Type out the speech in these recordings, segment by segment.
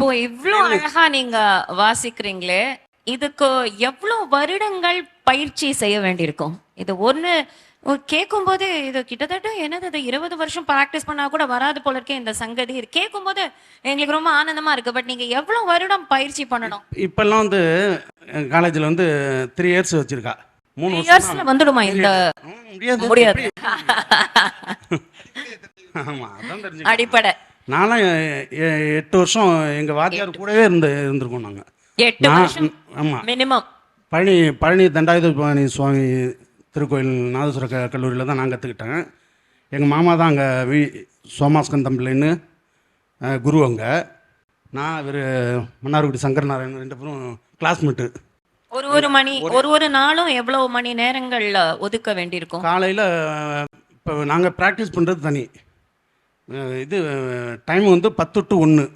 இப்போ இவ்ளோ அழகா நீங்க வாசிக்கிறீங்களே, இதுக்கு எவ்வளவு வருடங்கள் பயிற்சி செய்ய வேண்டியிருக்கும்? இது ஒண்ணு கேட்கும்போது இது கிட்டத்தட்ட என்னது இது 20 வருஷம் பிராக்டிஸ் பண்ணா கூட வராது போல இருக்கே இந்த சங்கதி. கேட்கும்போது எங்களுக்கு ரொம்ப ஆனந்தமா இருக்கு. பட் நீங்க எவ்வளவு வருடம் பயிற்சி பண்ணணும்? இப்பெல்லாம் வந்து காலேஜில் வந்து 3 இயர்ஸ் வச்சிருக்கா. 3 இயர்ஸ்ல வந்துடுமா இந்த? முடியாது. ஆமா, அதான் தெரிஞ்சு. அடிப்படை நான்லாம் 8 வருஷம் எங்கள் வாத்தியார் கூடவே இருந்திருக்கோம் நாங்கள். 8 வருஷம் ஆமாம். மினிமம். பழனி தண்டாயுதபாணி சுவாமி திருக்கோயில் நாதஸ்வர கல்லூரியில் தான் நான் கற்றுக்கிட்டேன். எங்கள் மாமா தான் அங்கே சோமாஸ்கந்தம் பிள்ளைன்னு குரு அங்கே. நான் இவர் மன்னார்குடி சங்கர் நாராயணன் 2 பேரும் கிளாஸ்மேட்டு. ஒரு நாளும் எவ்வளவு மணி நேரங்கள் ஒதுக்க வேண்டியிருக்கும்? காலையில் இப்போ நாங்கள் ப்ராக்டிஸ் பண்ணுறது தனி. இது டைம் வந்து 10 to 1.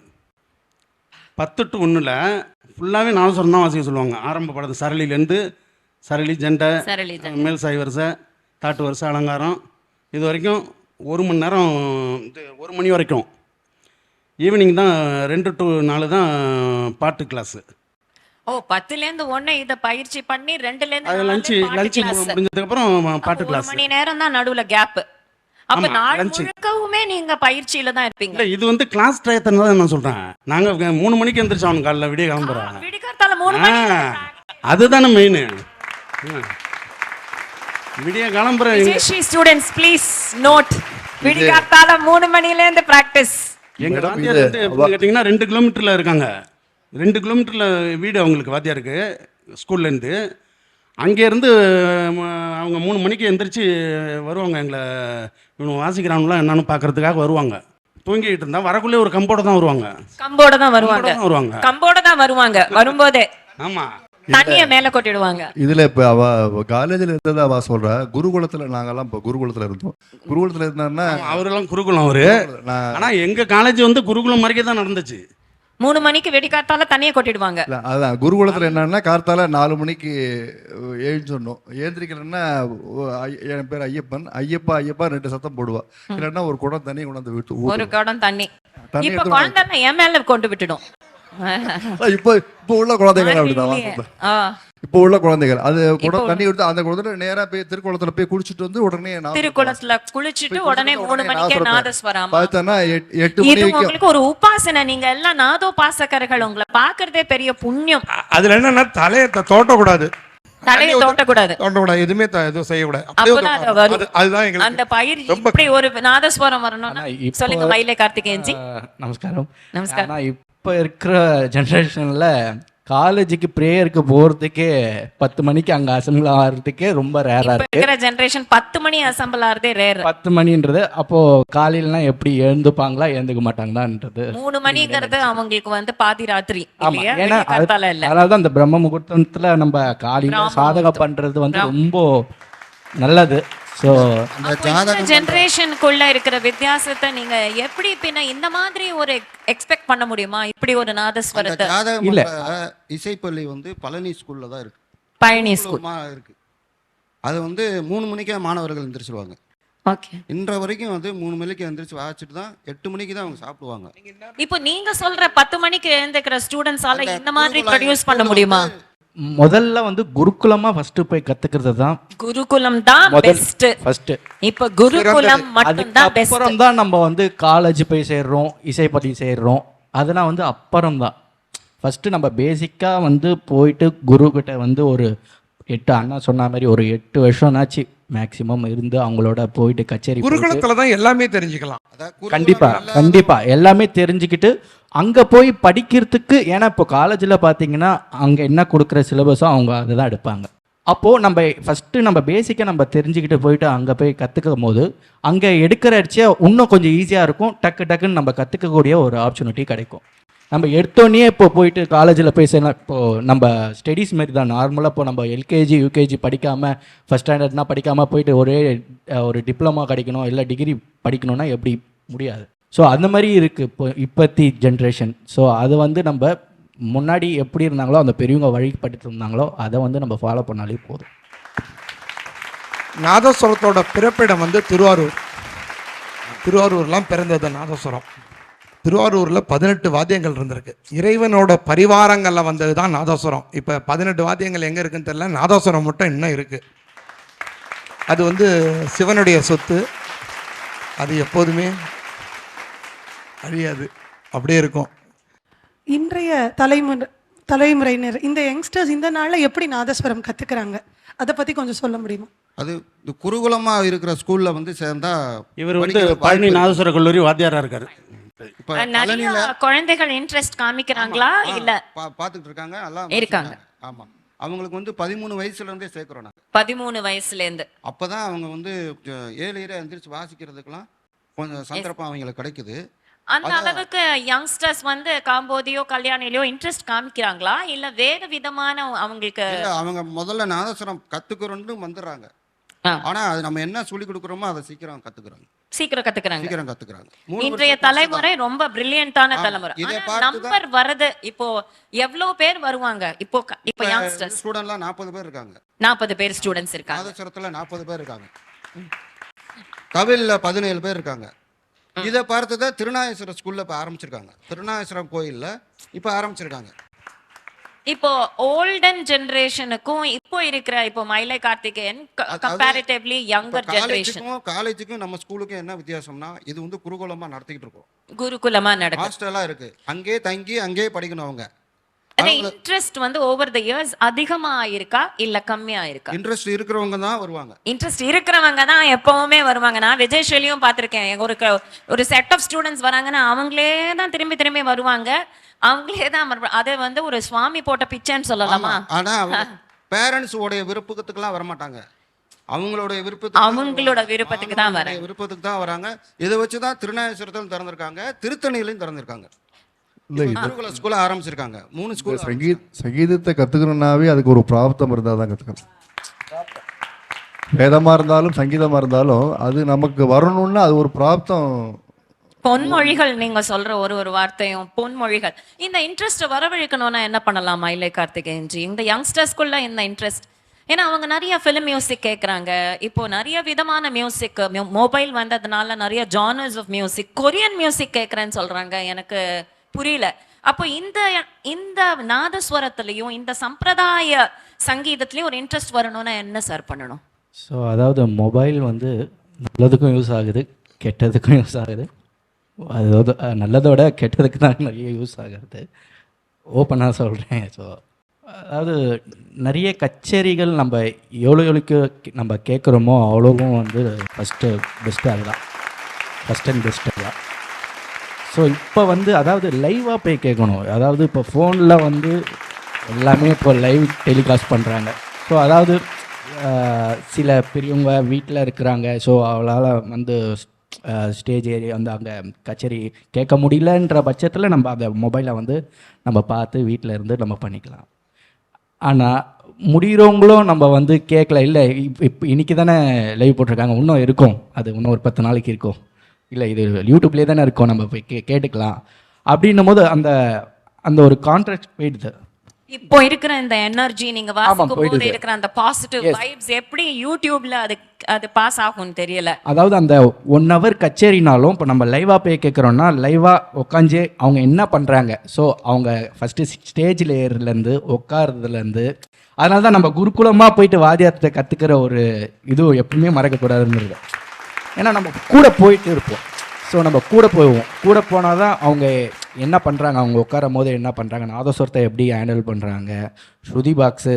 10 to 1ல் ஃபுல்லாகவே நாதஸ்வரம் தான் வாசிக்க சொல்லுவாங்க. ஆரம்ப படத்து சரளிலேருந்து சரளி, ஜெண்டை, மேல் சாய் வரிசை, தாட்டு வரிசை, அலங்காரம், இது வரைக்கும் 1 மணி நேரம், 1 மணி வரைக்கும். ஈவினிங் தான் 2 to 4 தான் பாட்டு கிளாஸு. ஓ, 10லேருந்து 1 இதை பயிற்சி பண்ணி 2லேருந்து அது லஞ்சு முடிஞ்சதுக்கப்புறம் பாட்டு கிளாஸ். 1 மணி நேரம் தான் நடுவில் கேப். அப்ப நாள் முழுக்கவுமே நீங்க பயிற்சியில தான் இருப்பீங்க. இல்ல, இது வந்து கிளாஸ் டயத்தை தான் நான் சொல்றேன். நாங்க 3 மணிக்கு எந்திரிச்சோம் காலைல, விடிய கிளம்புறோம். விடிகாத்தால 3 மணி. அதுதானே மெயின். விடிய கிளம்புற ஸ்டூடண்ட்ஸ் ப்ளீஸ் நோட், விடிகாத்தால 3 மணில இருந்து பிராக்டிஸ். எங்க வாத்தியார் வந்து கேட்டீங்கன்னா 2 கிலோமீட்டர்ல இருக்காங்க. 2 கிலோமீட்டர்ல வீடு அவங்களுக்கு வாத்தியாருக்கு ஸ்கூல்ல இருந்து. அங்கேருந்து அவங்க 3 மணிக்கு எந்திரிச்சு வருவாங்க. எங்களை இவங்க வாசிக்கிறாங்களா என்னன்னு பார்க்கறதுக்காக வருவாங்க. தூங்கிட்டு இருந்தா வரக்குள்ளே ஒரு கம்போட தான் வருவாங்க. கம்போட தான் வருவாங்க. வரும்போதே ஆமா, தண்ணிய மேல கொட்டிடுவாங்க. இதுல இப்ப அவ காலேஜ்ல இருந்தது அவ சொல்ற. குருகுலத்துல நாங்கெல்லாம் இப்ப குருகுலத்துல இருந்தோம். குருகுலத்துல இருந்தாருன்னா அவரெல்லாம் குருகுலம் அவரு. ஆனா எங்க காலேஜ் வந்து குருகுலம் மாதிரியே தான் நடந்துச்சு. 3 மணிக்கு வெடிக்காத்தால தண்ணியை கொட்டிடுவாங்க. அதான் குருகுலத்துல என்னன்னா கார்த்தால 4 மணிக்கு எழுந்தோம். ஏந்திரிக்கிறேன்னா என் பேர் ஐயப்பன். ஐயப்பா 2 சத்தம் போடுவா. இல்லைன்னா ஒரு குடம் தண்ணி கொண்டாந்து விட்டு, ஒரு குடம் தண்ணி இப்ப குழந்தை என் மேல கொண்டு விட்டுடும். இப்போ உள்ள குழந்தைகள் அப்படிதான். இப்போ உள்ள குழந்தைகள் அது குடம் தண்ணி எடுத்து அந்த குளத்துல நேரா போய் திருக்குளத்துல போய் குளிச்சுட்டு வந்து உடனே திருக்குளத்துல குளிச்சுட்டு உடனே 3 மணிக்கே நாதஸ்வரம் பார்த்தா 8 மணி உங்களுக்கு ஒரு உபாசனை. நீங்க எல்லாம் நாதோபாசகர்கள், உங்களை பாக்குறதே பெரிய புண்ணியம். அதுல என்னன்னா தலையை தோட்டக்கூடாது, எதுவுமே எதுவும் செய்யக்கூடாது. அதுதான் எங்களுக்கு அந்த பயிர். இப்படி ஒரு நாதஸ்வரம் வரணும்னா சொல்லுங்க. மயிலே கார்த்திகேயன் ஜி நமஸ்காரம். இப்போ இருக்கிற ஜென்ரேஷனில் காலேஜுக்கு ப்ரேயருக்கு போகிறதுக்கே 10 மணிக்கு அங்கே அசம்பிள் ஆகிறதுக்கே ரொம்ப ரேராக இருக்குது. இருக்கிற ஜென்ரேஷன் 10 மணி அசம்பிள் ஆகிறதே ரேர். 10 மணின்றது அப்போது காலையிலலாம் எப்படி எழுந்துப்பாங்களா எழுந்துக்க மாட்டாங்களான்றது. 3 மணிங்கிறது அவங்களுக்கு வந்து பாதி ராத்திரி. ஆமாம், ஏன்னா அதனால தான் அந்த பிரம்ம முகூர்த்தத்தில் நம்ம காலையில் சாதகம் பண்ணுறது வந்து ரொம்ப நல்லது. ஸோ ஜெனரேஷனுக்குள்ள இருக்கிற வித்தியாசத்தை நீங்க எப்படி பின்ன இந்த மாதிரி ஒரு எக்ஸ்பெக்ட் பண்ண முடியுமா? இப்படி ஒரு நாதஸ்வரத்தை இல்ல. இசைப்பள்ளி வந்து பழனி ஸ்கூல்ல தான் இருக்கு. பழனி ஸ்கூல் இருக்கு. அது வந்து 3 மணிக்கே மாணவர்கள் எந்திரிச்சிருவாங்க. ஓகே. இன்ற வரைக்கும் வந்து 3 மணிக்கு எந்திரிச்சு வாசிச்சுட்டு தான் 8 மணிக்கு தான் அவங்க சாப்பிடுவாங்க. இப்போ நீங்க சொல்ற 10 மணிக்கு எழுந்திருக்கிற ஸ்டூடெண்ட்ஸால இந்த மாதிரி ப்ரொடியூஸ் பண்ண முடியுமா? முதல்ல வந்து குருகுலமா ஃபர்ஸ்ட் போய் கத்துக்கிறது தான். குருகுலம் தான் பெஸ்ட். ஃபர்ஸ்ட் இப்ப குருகுலம் மட்டும் தான் பெஸ்ட். அப்புறம் தான் நம்ம வந்து காலேஜ் போய் சேர்றோம், இசைப்பள்ளி சேர்றோம். அதெல்லாம் வந்து அப்புறம் தான். ஃபர்ஸ்ட் நம்ம பேசிக்கா வந்து போயிட்டு குரு கிட்ட வந்து ஒரு 8 அண்ணா சொன்ன மாதிரி ஒரு 8 வருஷம்னாச்சு மேக்சிமம் இருந்து அவங்களோட போயிட்டு கச்சேரி. குருகுலத்துல தான் எல்லாமே தெரிஞ்சுக்கலாம். கண்டிப்பா எல்லாமே தெரிஞ்சுக்கிட்டு அங்கே போய் படிக்கிறதுக்கு. ஏன்னா இப்போ காலேஜில் பார்த்தீங்கன்னா அங்கே என்ன கொடுக்குற சிலபஸோ அவங்க அதை தான் எடுப்பாங்க. அப்போது நம்ம ஃபஸ்ட்டு நம்ம பேசிக்காக நம்ம தெரிஞ்சுக்கிட்டு போயிட்டு அங்கே போய் கற்றுக்கும் போது அங்கே எடுக்கிற அடிச்சா இன்னும் கொஞ்சம் ஈஸியாக இருக்கும். டக்குன்னு நம்ம கற்றுக்கக்கூடிய ஒரு ஆப்பர்ச்சுனிட்டி கிடைக்கும். நம்ம எடுத்தோடனே இப்போ போயிட்டு காலேஜில் போய் செய்யலாம். இப்போது நம்ம ஸ்டடீஸ் மாரி தான் நார்மலாக. இப்போ நம்ம எல்கேஜி யூகேஜி படிக்காமல் ஃபஸ்ட் ஸ்டாண்டர்ட்னா படிக்காமல் போயிட்டு ஒரு டிப்ளமா கிடைக்கணும் இல்லை டிகிரி படிக்கணும்னா எப்படி முடியாது. ஸோ அந்த மாதிரி இருக்குது இப்போத்தி ஜென்ரேஷன். ஸோ அது வந்து நம்ம முன்னாடி எப்படி இருந்தாங்களோ அந்த பெரியவங்க வழிபட்டு இருந்தாங்களோ அதை வந்து நம்ம ஃபாலோ பண்ணாலே போதும். நாதஸ்வரத்தோட பிறப்பிடம் வந்து திருவாரூர்லாம் பிறந்தது நாதஸ்வரம். திருவாரூரில் 18 வாத்தியங்கள் இருந்திருக்கு. இறைவனோட பரிவாரங்களில் வந்தது தான் நாதஸ்வரம். இப்போ 18 வாத்தியங்கள் எங்கே இருக்குன்னு தெரியல, நாதஸ்வரம் மட்டும் இன்னும் இருக்குது. அது வந்து சிவனுடைய சொத்து, அது எப்போதுமே அழியாது, அப்படியே இருக்கும். இன்றைய தலைமுறையினர் இந்த யங்ஸ்டர்ஸ் இந்த நாளில் எப்படி நாதஸ்வரம் கற்றுக்கிறாங்க, அதை பற்றி கொஞ்சம் சொல்ல முடியுமா? அது இந்த குருகுலமாக இருக்கிற ஸ்கூலில் வந்து சேர்ந்தா இவர் வந்து பழனி நாதஸ்வர கல்லூரி வாத்தியாராக இருக்காரு. இப்போ நிறைய குழந்தைகள் இன்ட்ரெஸ்ட் காமிக்கிறாங்களா இல்ல பார்த்துக்கிட்டு இருக்காங்க எல்லாம் இருக்காங்க. ஆமாம், அவங்களுக்கு வந்து 13 வயசுலேருந்தே சேர்க்குறோம் நாங்கள். 13 வயசுல இருந்து அப்போ தான் அவங்க வந்து ஏழையில எந்திரிச்சு வாசிக்கிறதுக்கெல்லாம் கொஞ்சம் சந்தர்ப்பம் அவங்களுக்கு கிடைக்குது. அந்த அளவுக்கு யங்ஸ்டர்ஸ் வந்து காம்போதியோ கல்யாணிலையோ இன்ட்ரெஸ்ட் காமிக்கிறாங்களா இல்ல வேறு விதமான அவங்களுக்கு? இல்ல, அவங்க முதல்ல நாதஸ்வரம் கத்துக்கிறோன்னு வந்துடுறாங்க. ஆனா அது நம்ம என்ன சொல்லி கொடுக்குறோமோ அதை சீக்கிரம் கத்துக்கிறாங்க. சீக்கிரம் கத்துக்கிறாங்க. சீக்கிரம் கத்துக்கிறாங்க. இன்றைய தலைமுறை ரொம்ப பிரில்லியன்ட்டான தலைமுறை. நம்பர் வருது. இப்போ எவ்வளவு பேர் வருவாங்க? இப்போ யங்ஸ்டர்ஸ் ஸ்டூடெண்ட்லாம் 40 பேர் இருக்காங்க. 40 பேர் ஸ்டூடண்ட்ஸ் இருக்காங்க. நாதஸ்வரத்துல 40 பேர் இருக்காங்க. தவில்ல 17 பேர் இருக்காங்க. இதை பார்த்து தான் திருநாகேஸ்வரம் ஸ்கூல்ல இப்போ ஆரம்பிச்சிருக்காங்க. திருநாகேஸ்வரம் கோயில்ல இப்போ ஆரம்பிச்சிருக்காங்க. இப்போ ஓல்டன் ஜெனரேஷனுக்கும் இப்போ இருக்கிற இப்போ மயிலை கார்த்திகேயன் கம்பேரிட்டிவ்லி யங்கர் ஜெனரேஷன், காலேஜுக்கும் நம்ம ஸ்கூலுக்கும் என்ன வித்தியாசம்னா, இது வந்து குருகுலமா நடத்திக்கிட்டு இருக்கோம். குருகுலமா நடக்குது. ஹாஸ்டலா இருக்கு, அங்கே தங்கி அங்கே படிக்கணும். அவங்க இன்ட்ரெஸ்ட் வந்து ஓவர் தி இயர்ஸ் அதிகமா இருக்கா இல்ல கம்மியா இருக்கா? இன்ட்ரெஸ்ட் இருக்கிறவங்க தான் வருவாங்க. இன்ட்ரெஸ்ட் இருக்கிறவங்க தான் எப்பவுமே வருவாங்க. நான் விஜய் ஷெலியும் பார்த்திருக்கேன். ஒரு செட் ஆஃப் ஸ்டூடெண்ட்ஸ் வராங்கன்னா அவங்களே தான் திரும்பி திரும்பி வருவாங்க. அவங்களே தான் அது வந்து ஒரு சுவாமி போட்ட பிச்சைன்னு சொல்லலாமா? ஆனா பேரண்ட்ஸ் உடைய விருப்பத்துக்குலாம் வரமாட்டாங்க. அவங்களோட விருப்பத்துக்கு தான் வராங்க. விருப்பத்துக்கு தான் வராங்க. இதை வச்சுதான் திருநாகேஸ்வரத்திலும் திறந்திருக்காங்க, திருத்தணியிலும் திறந்திருக்காங்க. குருகுல ஸ்கூல் ஆரம்பிச்சிருக்காங்க. 3 ஸ்கூல். சங்கீதத்தை கத்துக்கணும்னாவே அதுக்கு ஒரு பிராப்தம் இருந்தால் தான் கற்றுக்கணும். வேதமாக இருந்தாலும் சங்கீதமாக இருந்தாலும் அது நமக்கு வரணும்னா அது ஒரு பிராப்தம். பொன்மொழிகள் நீங்க சொல்ற ஒரு வார்த்தையும் பொன்மொழிகள். இந்த இன்ட்ரெஸ்ட் வரவழைக்கணும்னா என்ன பண்ணலாம் மயிலை கார்த்திகேயன்ஜி? இந்த யங்ஸ்டர்ஸ்குள்ள இந்த இன்ட்ரெஸ்ட், ஏன்னா அவங்க நிறைய ஃபிலிம் மியூசிக் கேட்குறாங்க. இப்போ நிறைய விதமான மியூசிக், மொபைல் வந்ததுனால நிறைய genres of music, Korean music கேட்குறேன்னு சொல்றாங்க. எனக்கு புரியல. அப்போ இந்த நாதஸ்வரத்துலையும் இந்த சம்பிரதாய சங்கீதத்துலையும் ஒரு இன்ட்ரெஸ்ட் வரணும்னா என்ன சார் பண்ணணும்? ஸோ அதாவது மொபைல் வந்து நல்லதுக்கும் யூஸ் ஆகுது, கெட்டதுக்கும் யூஸ் ஆகுது. அதாவது நல்லதோட கெட்டதுக்கு தான் நிறைய யூஸ் ஆகிறது, ஓப்பனாக சொல்கிறேன். ஸோ அதாவது நிறைய கச்சேரிகள் நம்ம எவ்வளோக்கு நம்ம கேட்குறோமோ அவ்வளோவும் வந்து பெஸ்ட்டு அதுதான், ஃபஸ்ட் அண்ட் பெஸ்ட் அதுதான். ஸோ இப்போ வந்து அதாவது லைவாக போய் கேட்கணும். அதாவது இப்போ ஃபோனில் வந்து எல்லாமே இப்போ லைவ் டெலிகாஸ்ட் பண்ணுறாங்க. ஸோ அதாவது சில பெரியவங்க வீட்டில் இருக்கிறாங்க. ஸோ அவளால் வந்து ஸ்டேஜ் ஏறி வந்து அங்கே கச்சேரி கேட்க முடியலன்ற பட்சத்தில் நம்ம அந்த மொபைலை வந்து நம்ம பார்த்து வீட்டில் இருந்து நம்ம பண்ணிக்கலாம். ஆனால் முடிகிறவங்களும் நம்ம வந்து கேட்கல, இல்லை இப்போ இன்றைக்கி தானே லைவ் போட்டிருக்காங்க, இன்னும் இருக்கும், அது இன்னும் ஒரு 10 நாளைக்கு இருக்கும், இல்லை இது யூடியூப்லேயே தானே இருக்கும், நம்ம போய் கேட்டுக்கலாம் அப்படின்னும் போது அந்த அந்த ஒரு கான்ட்ராக்ட் போயிடுது. இப்போ இருக்கிற இந்த எனர்ஜி நீங்க வாசிக்கும் போது இருக்கிற அந்த பாசிட்டிவ் வைப்ஸ் எப்படி யூடியூப்ல அது பாஸ் ஆகும்னு தெரியல. அதாவது அந்த 1 hour கச்சேரினாலும் இப்போ நம்ம லைவாக போய் கேட்குறோன்னா லைவாக உட்காந்து அவங்க என்ன பண்ணுறாங்க, ஸோ அவங்க ஃபஸ்ட்டு ஸ்டேஜில் ஏறுலேருந்து உட்காரதுலேருந்து, அதனால தான் நம்ம குருகுலமாக போயிட்டு வாத்தியாரத்தை கற்றுக்கிற ஒரு இது எப்பவுமே மறக்கக்கூடாதுங்கிறது. ஏன்னா நம்ம கூட போயிட்டு இருப்போம். ஸோ நம்ம கூட போவோம், கூட போனால் தான் அவங்க என்ன பண்ணுறாங்க, அவங்க உட்காரும் போது என்ன பண்ணுறாங்க, நாதஸ்வரத்தை எப்படி ஹேண்டில் பண்ணுறாங்க, ஸ்ருதி பாக்ஸு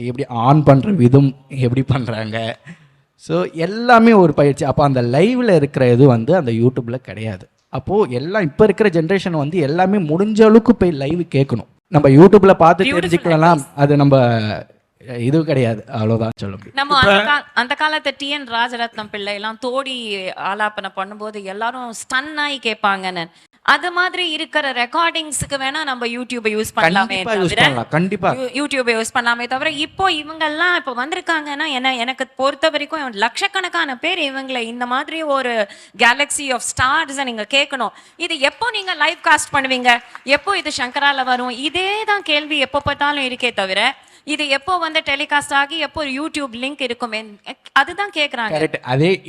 எப்படி ஆன் பண்ணுற விதம் எப்படி பண்ணுறாங்க, ஸோ எல்லாமே ஒரு பயிற்சி. அப்போ அந்த லைவில் இருக்கிற இது வந்து அந்த யூடியூப்பில் கிடையாது. அப்போது எல்லாம் இப்போ இருக்கிற ஜென்ரேஷன் வந்து எல்லாமே முடிஞ்ச அளவுக்கு போய் லைவ் கேட்கணும். நம்ம யூடியூப்பில் பார்த்து தெரிஞ்சுக்கலாம், அது நம்ம இது கிடையாது, அவ்வளோதான் சொல்ல முடியும். நம்ம அந்த காலத்து டிஎன் ராஜரத்னம் பிள்ளை எல்லாம் தோடி ஆலாபனை பண்ணும்போது எல்லாரும் ஸ்டன் ஆகி கேட்பாங்கன்னு. அது மாதிரி இருக்கிற ரெக்கார்டிங்ஸுக்கு வேணா நம்ம யூடியூபை யூஸ் பண்ணலாமே தவிர, கண்டிப்பா யூடியூபை யூஸ் பண்ணலாமே தவிர, இப்போ இவங்கெல்லாம் இப்போ வந்திருக்காங்கன்னா எனக்கு பொறுத்த வரைக்கும் லட்சக்கணக்கான பேர் இவங்களை இந்த மாதிரி ஒரு கேலக்ஸி ஆஃப் ஸ்டார்ஸை நீங்க கேட்கணும். இது எப்போ நீங்க லைவ் காஸ்ட் பண்ணுவீங்க, எப்போ இது சங்கரால வரும், இதே தான் கேள்வி எப்போ பார்த்தாலும் இருக்கே தவிர, இது எப்போ வந்து டெலிகாஸ்ட் ஆகி எப்போ யூடியூப் லிங்க் இருக்குமே, அதுதான் கேட்குறாங்க. கரெக்ட்.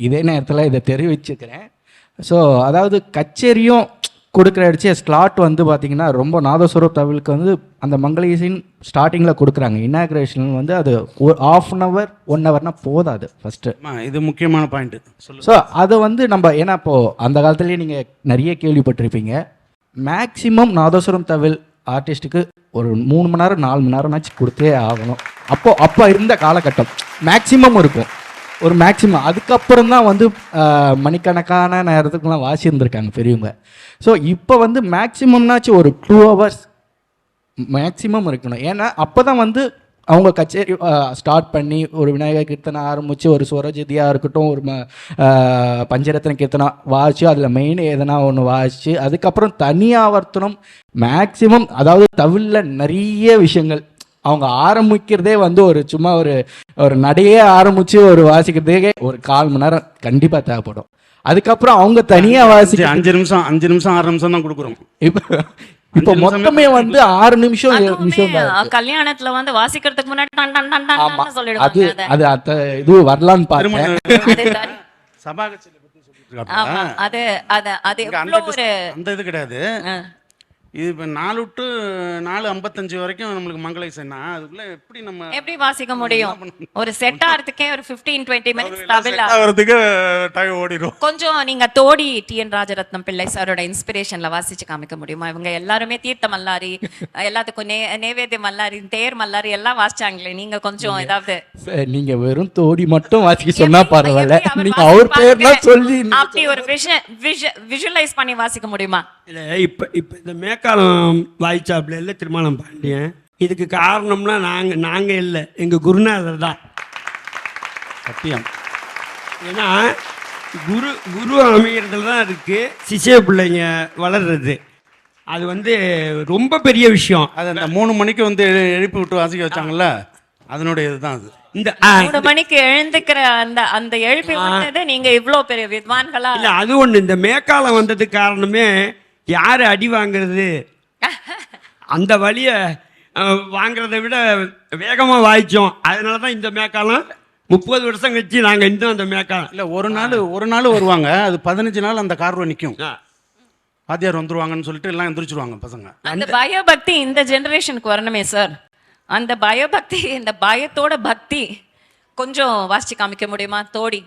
இதே நேரத்தில் இதை தெரிவிச்சுக்கிறேன். ஸோ அதாவது கச்சேரியும் கொடுக்குறடிச்சு ஸ்லாட் வந்து பார்த்தீங்கன்னா ரொம்ப நாதஸ்வரம் தவிலுக்கு வந்து அந்த மங்கள இசையின் ஸ்டார்டிங்கில் கொடுக்குறாங்க. இனாக்ரேஷன் வந்து அது ஒரு 1/2 hour 1 hourனா போதாது ஃபஸ்ட்டு. இது முக்கியமான பாயிண்ட் சொல்லு. ஸோ அதை வந்து நம்ம ஏன்னா இப்போது அந்த காலத்துலேயே நீங்கள் நிறைய கேள்விப்பட்டிருப்பீங்க. மேக்ஸிமம் நாதஸ்வரம் தவில் ஆர்டிஸ்ட்டுக்கு ஒரு 3 மணி நேரம் 4 மணி நேரம்னாச்சும் கொடுத்தே ஆகணும். அப்போ இருந்த காலகட்டம் மேக்ஸிமம் இருக்கும், ஒரு மேக்ஸிமம். அதுக்கப்புறம் தான் வந்து மணிக்கணக்கான நேரத்துக்குலாம் வாசியிருந்திருக்காங்க பெரியவங்க. ஸோ இப்போ வந்து மேக்ஸிமம்னாச்சும் ஒரு 2 hours மேக்ஸிமம் இருக்கணும். ஏன்னா அப்போ தான் வந்து அவங்க கச்சேரி ஸ்டார்ட் பண்ணி ஒரு விநாயகர் கீர்த்தனை ஆரம்பித்து ஒரு ஸ்வரஜதியாக இருக்கட்டும், ஒரு பஞ்சரத்ன கீர்த்தனை வாசித்து அதில் மெயின் எதனா ஒன்று வாசித்து அதுக்கப்புறம் தனியாவர்த்தனம் மேக்ஸிமம். அதாவது தவிலில் நிறைய விஷயங்கள் அவங்க ஆரம்பிக்கிறதே வந்து ஒரு சும்மா ஒரு நடையே ஆரம்பித்து ஒரு வாசிக்கிறதே ஒரு 1/4 மணி நேரம் கண்டிப்பாக தேவைப்படும். அதுக்கப்புறம் அவங்க தனியாக வாசி 5 நிமிஷம் 6 நிமிஷம் தான் கொடுக்குறோம். இப்போ மொத்தமே வந்து 6 நிமிஷம் 7 நிமிஷம் தான். கல்யாணத்துல வந்து வாசிக்கிறதுக்கு முன்னாடி டன் டன் டன் டன் ஆமா, டன் சொல்லிடுவாங்க. அது இது வரலான்னு பார்த்தேன். சபா கட்சியில பத்தி சொல்லிட்டு ஆமா, இருக்காங்க. அது எவ்வளவு ஒரு அந்த இது கிடையாது. இது இப்போ 4 to 4:55 வரைக்கும் நம்மளுக்கு மங்கள இசைன்னா அதுக்குள்ள எப்படி வாசிக்க முடியும்? ஒரு செட் ஆகிறதுக்கே ஒரு 15-20 minutes தவில் ஆகிறதுக்கு டைம் ஓடிடும். கொஞ்சம் நீங்க தோடி TN ராஜரத்னம் பிள்ளை சாரோட இன்ஸ்பிரேஷன்ல வாசிச்சு காமிக்க முடியுமா? இவங்க எல்லாருமே தீர்த்த மல்லாரி, எல்லாத்துக்கும் நேவேத்திய மல்லாரி, தேர் மல்லாரி எல்லாம் வாசிச்சாங்களே, நீங்க கொஞ்சம் ஏதாவது நீங்க வெறும் தோடி மட்டும் வாசிக்க சொன்னா பரவாயில்ல, நீங்க அவர் பேர்லாம் சொல்லி அப்படி ஒரு விஷுவலைஸ் பண்ணி வாசிக்க முடியுமா? இல்லை, இப்போ இந்த மேக்காலம் வாய்ச்சாப்பில் இல்லை திருமணம் பாண்டியன். இதுக்கு காரணம்னா நாங்கள் இல்லை, எங்கள் குருநாதர் தான். சத்தியம். ஏன்னா குரு அமைகிறதுல தான் இருக்குது சிஷ்ய பிள்ளைங்க வளர்றது. அது வந்து ரொம்ப பெரிய விஷயம். அது அந்த 3 மணிக்கு வந்து எழுப்பி விட்டு வாசிக்க வச்சாங்கல்ல, அதனுடைய இதுதான் அது. இந்த 3 மணிக்கு எழுந்துக்கிற அந்த எழுப்பி விட்டது நீங்க இவ்வளோ பெரிய வித்வான்களா? இல்லை, அது ஒன்று. இந்த மேக்காலம் வந்ததுக்கு காரணமே யார் அடி வாங்கிறது, அந்த வழியை வாங்கிறத விட வேகமாக வாய்ச்சோம். அதனால தான் இந்த மேக்காலம் 30 வருஷம் கழிச்சு நாங்கள் இன்னும் அந்த மேக்காலம் இல்லை. ஒரு நாள் வருவாங்க, அது 15 நாள் அந்த கார்வை நிற்கும். வாத்தியார் வந்துருவாங்கன்னு சொல்லிட்டு எல்லாம் எந்திரிச்சிருவாங்க பசங்க. அந்த பயபக்தி இந்த ஜெனரேஷனுக்கு வரணுமே சார். அந்த பயபக்தி, இந்த பயத்தோட பக்தி கொஞ்சம் வாசிச்சு காமிக்க முடியுமா? தோடி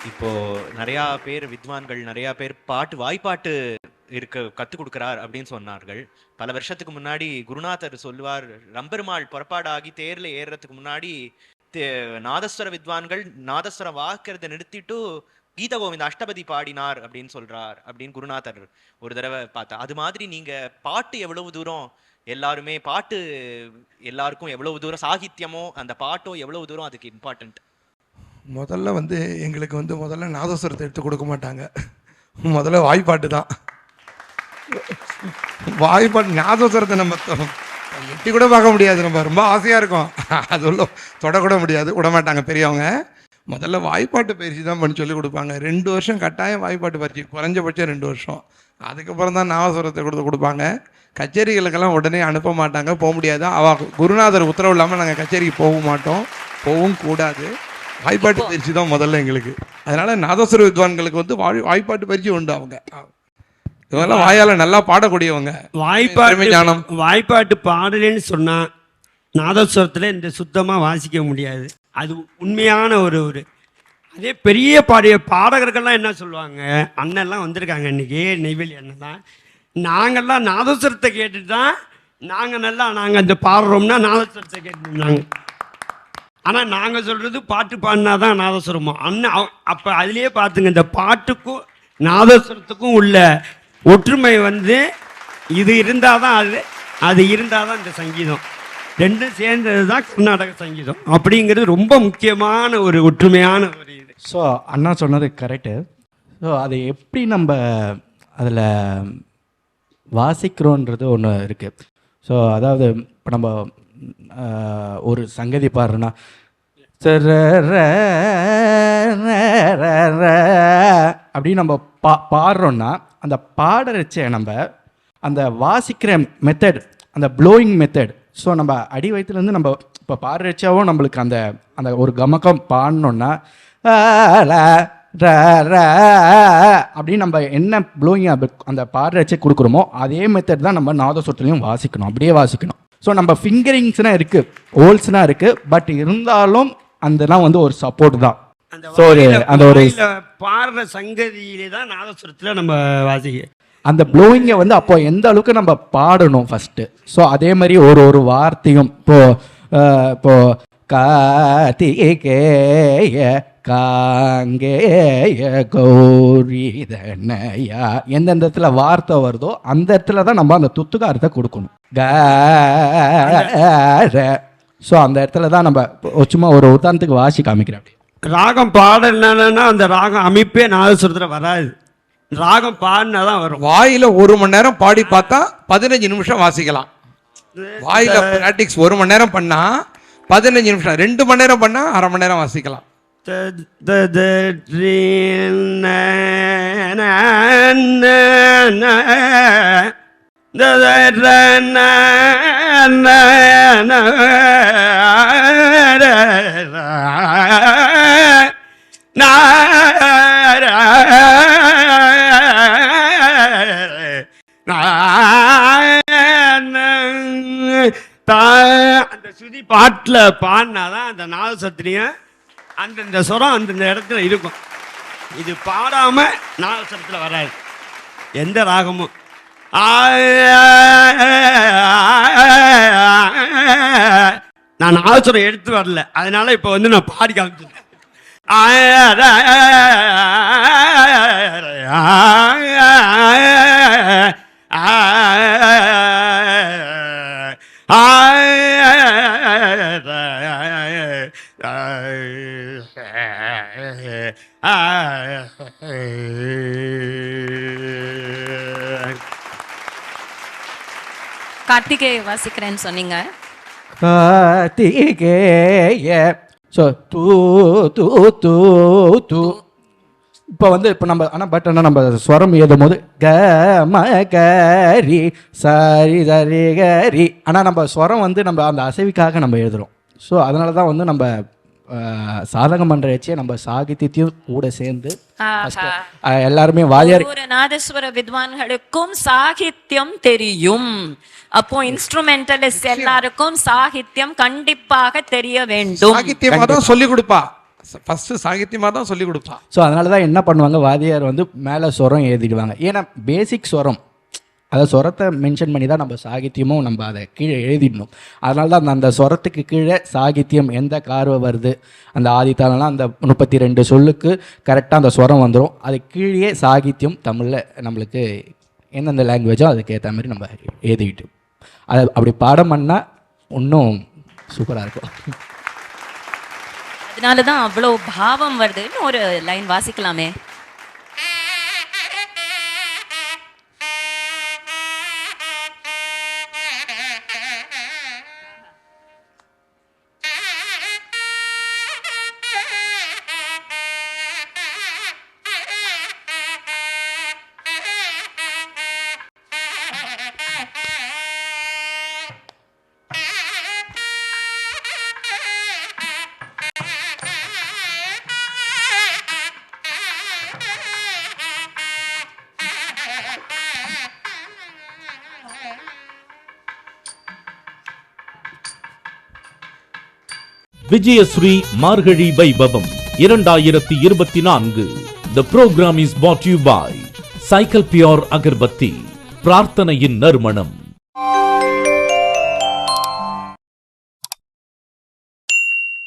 இப்போது நிறையா பேர் வித்வான்கள், நிறையா பேர் வாய்ப்பாட்டு கற்றுக் கொடுக்குறார் அப்படின்னு சொன்னார்கள். பல வருஷத்துக்கு முன்னாடி குருநாதர் சொல்லுவார், ரம்பெருமாள் புறப்பாடாகி தேரில் ஏறுறதுக்கு முன்னாடி நாதஸ்வர வித்வான்கள் நாதஸ்வரம் வாக்கிறத நிறுத்திட்டு கீத கோவிந்த அஷ்டபதி பாடினார் அப்படின்னு சொல்கிறார் அப்படின்னு குருநாதர் ஒரு தடவை பார்த்தா. அது மாதிரி நீங்கள் பாட்டு எவ்வளவு தூரம் எல்லாருமே பாட்டு எல்லாருக்கும் எவ்வளவு தூரம் சாகித்யமோ அந்த பாட்டோ எவ்வளவு தூரம் அதுக்கு இம்பார்ட்டன்ட்? முதல்ல வந்து எங்களுக்கு வந்து முதல்ல நாதஸ்வரத்தை எடுத்து கொடுக்க மாட்டாங்க. முதல்ல வாய்ப்பாட்டு தான். வாய்ப்பாட்டு நாதஸ்வரத்தை நம்ம எட்டி கூட பார்க்க முடியாது, நம்ம ரொம்ப ஆசையாக இருக்கும். அது உள்ள தொடக்கூட முடியாது, விடமாட்டாங்க பெரியவங்க. முதல்ல வாய்ப்பாட்டு பயிற்சி தான் பண்ணி சொல்லி கொடுப்பாங்க. 2 வருஷம் கட்டாயம் வாய்ப்பாட்டு பயிற்சி, குறைஞ்சபட்சம் 2 வருஷம். அதுக்கப்புறம் தான் நாதஸ்வரத்தை கொடுப்பாங்க. கச்சேரிகளுக்கெல்லாம் உடனே அனுப்ப மாட்டாங்க, போக முடியாது. குருநாதர் உத்தரவு இல்லாமல் நாங்கள் கச்சேரிக்கு போக மாட்டோம், போகவும் கூடாது. வாய்ப்பாட்டு பயிற்சி தான் முதல்ல எங்களுக்கு. அதனால நாதஸ்வர வித்வான்களுக்கு வந்து வாய்ப்பாட்டு பயிற்சி உண்டு. அவங்க இவங்கெல்லாம் வாயால் நல்லா பாடக்கூடியவங்க. வாய்ப்பாட்டு பாடலன்னு சொன்னால் நாதஸ்வரத்தில் இந்த சுத்தமாக வாசிக்க முடியாது. அது உண்மையான ஒரு அதே பெரிய பாடகர்கள்லாம் என்ன சொல்லுவாங்க, அண்ணன்லாம் வந்திருக்காங்க இன்றைக்கி, நெய்வேலி அண்ணன் தான். நாங்கள்லாம் நாதஸ்வரத்தை கேட்டுட்டு தான் நாங்கள் இந்த பாடுறோம்னா நாதஸ்வரத்தை கேட்டுருந்தாங்க. ஆனால் நாங்கள் சொல்கிறது பாட்டு பாடினா தான் நாதஸ்வரமோ அண்ணன். அப்போ அதுலேயே பார்த்துங்க, இந்த பாட்டுக்கும் நாதஸ்வரத்துக்கும் உள்ள ஒற்றுமை வந்து இது இருந்தால் தான் அது இருந்தால் தான் இந்த சங்கீதம். ரெண்டும் சேர்ந்தது தான் கர்நாடக சங்கீதம் அப்படிங்கிறது ரொம்ப முக்கியமான ஒரு ஒற்றுமையான ஒரு இது. ஸோ அண்ணா சொன்னது கரெக்டு. ஸோ அதை எப்படி நம்ம அதில் வாசிக்கிறோன்றது ஒன்று இருக்குது. ஸோ அதாவது இப்போ நம்ம ஒரு சங்கதி பாடுறோன்னா அப்படின்னு நம்ம பாடுறோன்னா அந்த பாடுறச்சே நம்ம அந்த வாசிக்கிற மெத்தட், அந்த ப்ளோயிங் மெத்தட். ஸோ நம்ம அடி வயிற்றுலேருந்து நம்ம இப்போ பாடுறச்சாவும் நம்மளுக்கு அந்த அந்த ஒரு கமக்கம் பாடணுன்னா அப்படின்னு நம்ம என்ன ப்ளோயிங் அந்த பாடுறச்சே கொடுக்குறோமோ அதே மெத்தட் தான் நம்ம நாதஸ்வரத்துலையும் வாசிக்கணும், அப்படியே வாசிக்கணும். ஸோ நம்ம ஃபிங்கரிங்ஸ்னால் இருக்குது, ஹோல்ஸ்னால் இருக்குது, பட் இருந்தாலும் அதெல்லாம் வந்து ஒரு சப்போர்ட் தான். ஸோ அந்த ஒரு பாடுற சங்கதியிலே தான் நாதஸ்வரத்தில் நம்ம வாசிக்க அந்த ப்ளோயிங்கை வந்து அப்போ எந்த அளவுக்கு நம்ம பாடணும் ஃபஸ்ட்டு. ஸோ அதே மாதிரி ஒரு வார்த்தையும் இப்போ கார்த்திகேய காங்கேய கௌரிதனயா எந்தெந்த இடத்துல வார்த்தை வருதோ அந்த இடத்துல தான் நம்ம அந்த துத்துக்காரத்தை கொடுக்கணும். ஸோ அந்த இடத்துல தான் நம்ம சும்மா ஒரு உதாரணத்துக்கு வாசி காமிக்கிறேன். அப்படி ராகம் பாடலன்னா அந்த ராகம் அமைப்பே நாதஸ்வரத்தில் வராது. ராகம் பாடினா தான் வரும். வாயில 1 மணி நேரம் பாடி பார்த்தா 15 நிமிஷம் வாசிக்கலாம். வாயில பிராக்டிக்ஸ் 1 மணி நேரம் பண்ணா 15 நிமிஷம், 2 மணி நேரம் பண்ணா அரை மணி நேரம் வாசிக்கலாம். அந்த சுதி பாட்டில் பாடினாதான் அந்த நாதஸ்வரத்துலையும் அந்தந்த சுரம் அந்தந்த இடத்துல இருக்கும். இது பாடாம நாதஸ்வரத்தில் வராது எந்த ராகமும். நான் நாதஸ்வரம் எடுத்து வரல, அதனால இப்போ வந்து நான் பாடி காமிச்சிருக்கேன். கார்த்திகேய வாசிக்கிறேன்னு சொன்னீங்க. கார்த்திகேய ஸோ தூ தூ தூ தூ இப்போ வந்து இப்போ நம்ம ஆனால் பட் ஆனால் நம்ம ஸ்வரம் எழுதும் போது க ம கரி சரி சரி கரி, ஆனால் நம்ம ஸ்வரம் வந்து நம்ம அந்த அசைவிக்காக நம்ம எழுதுகிறோம். ஸோ அதனால தான் வந்து நம்ம சாதகம் பண்ணுற வச்சே நம்ம சாகித்யத்தையும் கூட சேர்ந்து எல்லாருமே வாதியார் ஒரு நாதஸ்வர வித்வான்களுக்கும் சாகித்யம் தெரியும். அப்போ இன்ஸ்ட்ருமெண்டலிஸ்ட் எல்லாருக்கும் சாகித்யம் கண்டிப்பாக தெரிய வேண்டும். சாகித்யமா தான் சொல்லி கொடுப்பா, ஃபர்ஸ்ட் சாகித்யமா தான் சொல்லி கொடுப்பா. ஸோ அதனால தான் என்ன பண்ணுவாங்க, வாதியார் வந்து மேலே ஸ்வரம் எழுதிடுவாங்க. ஏன்னா பேசிக் ஸ்வரம், அதாவது ஸ்வரத்தை மென்ஷன் பண்ணி தான் நம்ம சாகித்யமும் நம்ம அதை கீழே எழுதிடணும். அதனால தான் அந்த ஸ்வரத்துக்கு கீழே சாகித்யம் எந்த கார்வை வருது, அந்த ஆதித்தாலெலாம் அந்த 32 சொல்லுக்கு கரெக்டாக அந்த ஸ்வரம் வந்துடும். அது கீழே சாகித்யம் தமிழில் நம்மளுக்கு எந்தெந்த லாங்குவேஜோ அதுக்கேற்ற மாதிரி நம்ம எழுதிக்கிட்டு அதை அப்படி பாடம் பண்ணால் இன்னும் சூப்பராக இருக்கும். அதனால தான் அவ்வளோ பாவம் வருதுன்னு ஒரு லைன் வாசிக்கலாமே. விஜயஸ்ரீ மார்கழி வைபவம் 2024. The program is brought to you by cycle pure agarbatti, பிரார்த்தனையின் நறுமணம்.